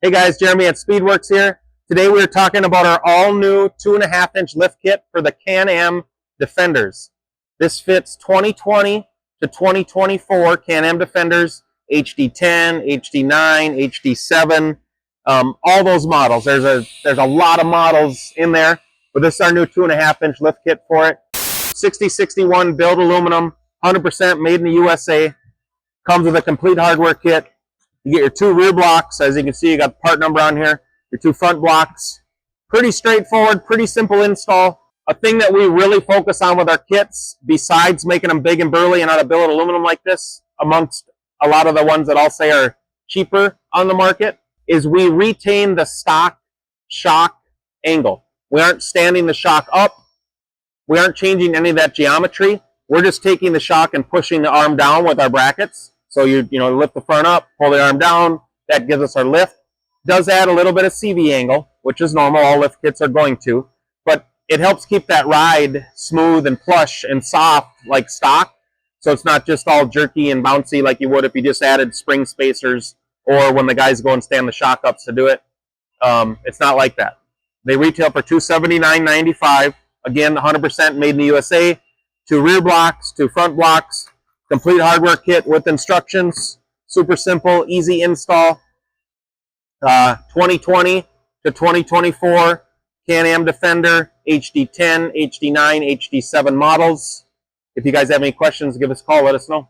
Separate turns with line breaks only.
Hey guys, Jeremy at Speedwerx here. Today we're talking about our all-new 2.5-inch lift kit for the Can-Am Defenders. This fits 2020 to 2024 Can-Am Defenders, HD10, HD9, HD7, all those models. There's a lot of models in there, but this is our new 2.5-inch lift kit for it. 6061 build aluminum, 100% made in the USA. Comes with a complete hardware kit. You get your two rear blocks. As you can see, you got the part number on here. Your two front blocks. Pretty straightforward, pretty simple install. A thing that we really focus on with our kits, besides making them big and burly and out of billet aluminum like this, amongst a lot of the ones that I'll say are cheaper on the market, is we retain the stock shock angle. We aren't standing the shock up. We aren't changing any of that geometry. We're just taking the shock and pushing the arm down with our brackets. So you lift the front up, pull the arm down. That gives us our lift. Does add a little bit of CV angle, which is normal. All lift kits are going to. But it helps keep that ride smooth and plush and soft like stock. So it's not just all jerky and bouncy like you would if you just added spring spacers or when the guys go and stand the shock ups to do it. It's not like that. They retail for $279.95. Again, 100% made in the USA. Two rear blocks, two front blocks. Complete hardware kit with instructions. Super simple, easy install. 2020 to 2024 Can-Am Defender, HD10, HD9, HD7 models. If you guys have any questions, give us a call. Let us know.